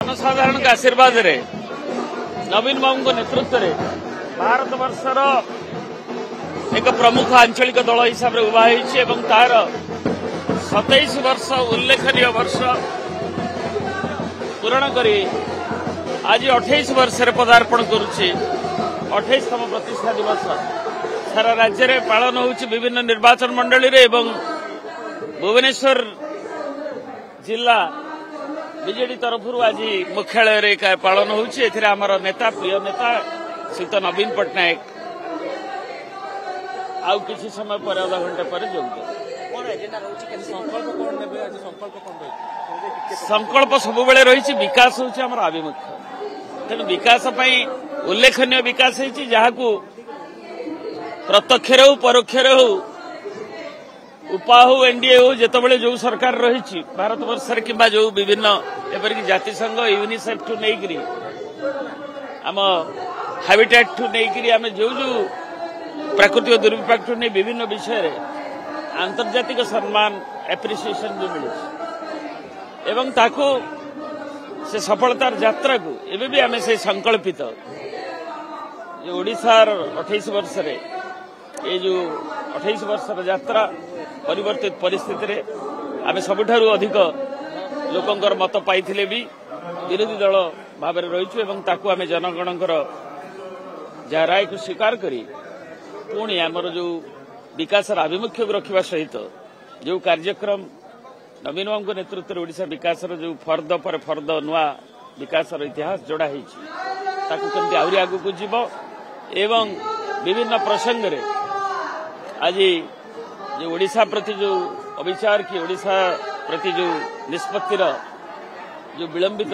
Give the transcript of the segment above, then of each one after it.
जनसाधारण का आशीर्वाद रे नवीन बाबू नेतृत्व में भारत वर्षर एक प्रमुख आंचलिक दल हिसाब से उभा होती तार 27 वर्ष उल्लेखनीय वर्ष पूरण करी आज 28 वर्ष पदार्पण करुच्ची 28तम प्रतिष्ठा दिवस सारा राज्य में पालन होउछि विभिन्न निर्वाचन मंडली रे एवं भुवनेश्वर जिला बीजेडी तरफ आज मुख्यालय पालन होउछि आमर नेता प्रिय नेता श्रीयुत नवीन पट्टनायक आउ किसी समय पर आधा घंटे पर जोग संकल्प सब रही विकास होउछि आमर आभिमुख्य तेणु विकास उल्लेखनीय विकास होइछि जहाकू प्रत्यक्ष हो परोक्ष हो उपा हो एनडीए हो जितेबाला जो सरकार रही भारत वर्ष कि जो विभिन्न एपरिक जातिसंघ यूनिसेफ ठू नहीं आम हाबिटेट ठू नहीं आम जो जो प्राकृतिक दुर्विपाक ठू नहीं विभिन्न विषय आंतर्जातिक सम्मान एप्रिसिएशन जो मिले एवं ताकू से सफलतार यात्रा को एवं भी आम से संकल्पित ओडिशार 28 वर्ष रे ये जो 28 वर्षर यात्रा परिवर्तित परिस्थिति रे आम सबुठारु अधिक लोकंकर मत पाइथिले भी विरोधी दल भाव रही ताकू आम जनगणकर जहाँ राय को स्वीकार करी पुणी आमर जो विकास आभिमुख्य को रखा सहित जो कार्यक्रम नवीन बाबू नेतृत्व ओडिशा विकास जो फर्द पर फर्द नुआ विकास इतिहास जोड़ा होती आहरी आगू को जीव एवं विभिन्न प्रसंग रे आज जो ओडिशा प्रति जो अविचार की ओडिशा प्रति जो निष्पत्तिर जो विलंबित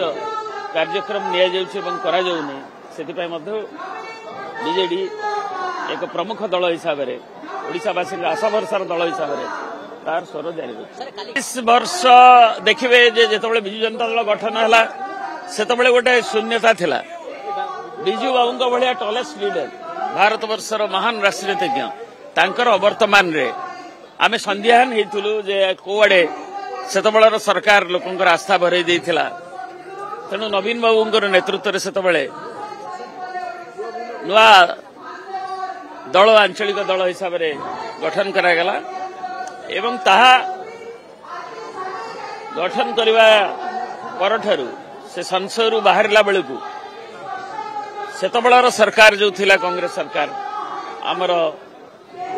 कार्यक्रम नि बीजेडी एक प्रमुख दल हिसाब से ओडिशावासी आशा भरसार दल हिसाब से तार स्वर जारी रही 20 वर्ष देखिए जो बिजु जनता दल गठन है से गोटे शून्यता थिला बिजु बाबू भाया टलेस्ट लीडर भारत वर्षर महान राजनीतिज्ञ तांकर अवर्तमान रे आमे संध्यान हेतुलु जे कोआडे सेतबेलर सरकार लोकंकर आस्था भरई देइथिला तेणु नवीन बाबूंकर नेतृत्व रे सेतबेले नुआ दल आंचलिक दल हिसाब रे गठन करा गला एवं ताहा गठन करबा परठारु से संसद बाहरला बेलकू सेतबेलर सरकार जो थिला कांग्रेस सरकार आमर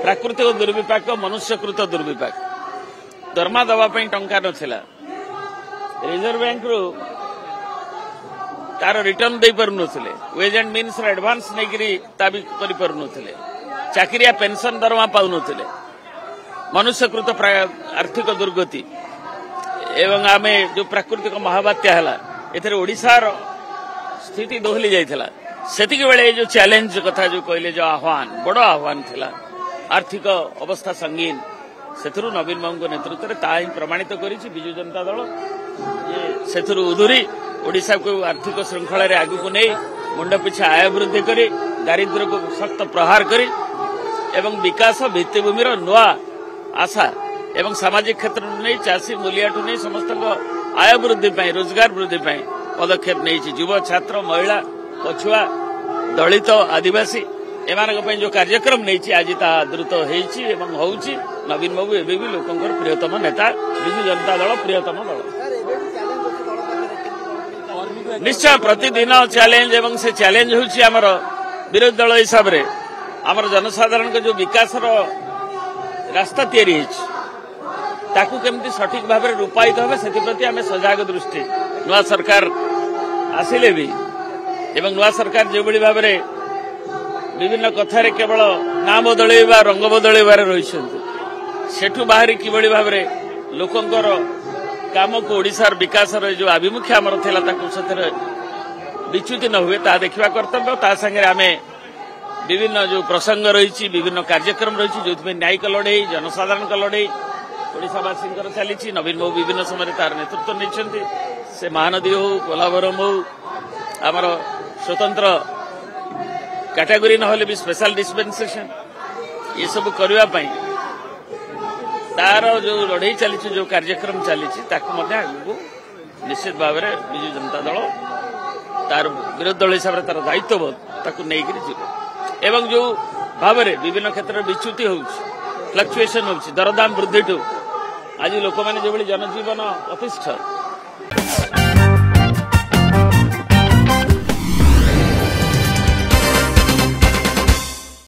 प्राकृतिक दुर्विपाक मनुष्यकृत दुर्विपाक दरमा दवाई टंका नथिला रिजर्व बैंक रु तार रिटर्न दे पारु नथिले वेज एंड मीन्स एडवांस नेगिरी ताबी करि पारु नथिले चाकरिया पेंशन दरमा पाउ नथिले मनुष्यकृत आर्थिक दुर्गति एवं आमे जो प्राकृतिक महाबात्या हला एथरे ओडिशार स्थिति दोहली जाइथिला सेतिके बेले जो चैलेंज कथा जो कहले जो आह्वान बड़ आह्वान थिला आर्थिक अवस्था संगीन सेथुरु नवीन बाबू नेतृत्व में ताही प्रमाणित करिछि बिजु जनता दल सेथुरु उधुरी ओडिशा को आर्थिक श्रृंखला रे आगु को नहीं मुंड पिछा आय वृद्धि करी दारिद्र्य को सख्त प्रहार करी एवं विकास भित्तिभूमि नुआ आशा एवं सामाजिक क्षेत्र नहीं चाषी मूलियाठू नहीं समस्त आय वृद्धि रोजगार वृद्धि पदक्षेप नहीं युवा छात्र महिला पछुआ दलित आदिवासी एमानक जो कार्यक्रम नहीं आज ता द्रुत होउछि नवीन बाबू एवं भी लोकंकर प्रियतम नेता बिजु जनता दल प्रियतम दल निश्चय प्रतिदिन चैलेंज एवं से चैलेंज होउछि हमर विरोधी दल हिसाब रे हमर जनसाधारण के जो विकास रास्ता तैयारी ताकू केमती सठिक भाव में रूपायित हो से प्रति आम सजग दृष्टि नुआ सरकार आसिले भी एवं नुआ सरकार जो भाव में विभिन्न कथार केवल ना बदलैबा रंग बदलैबार रही सेठू बाहरी किभली भाव में लोकंकर काम को ओडिशार विकास जो आभिमुख्य आमर थिला ताकू सेथरे विच्युति न हुए ता देखिबा कर्तव्य ता संगे आमे विभिन्न जो प्रसंग रही विभिन्न कार्यक्रम रही जो न्यायिक लड़े जनसाधारण लड़े ओडिशावासी चली नवीन बाबू विभिन्न समय तार नेतृत्व नहीं से महानदी हो कोलाबरम हो आमर स्वतंत्र कैटेगरी नहले भी स्पेशल डिस्पेंसेशन ये सब करने तार जो लड़े चली जो कार्यक्रम चली आगू निश्चित भाव में विजु जनता दल तार विरोधी दल हिसाब से तार दायित्वबोध ताकू नहीं एवं जो भाव में विभिन्न क्षेत्र में विच्युति हो फ्लक्चुएसन हो दरदाम वृद्धि आज लोक मैंने जो जनजीवन अतिष्ठ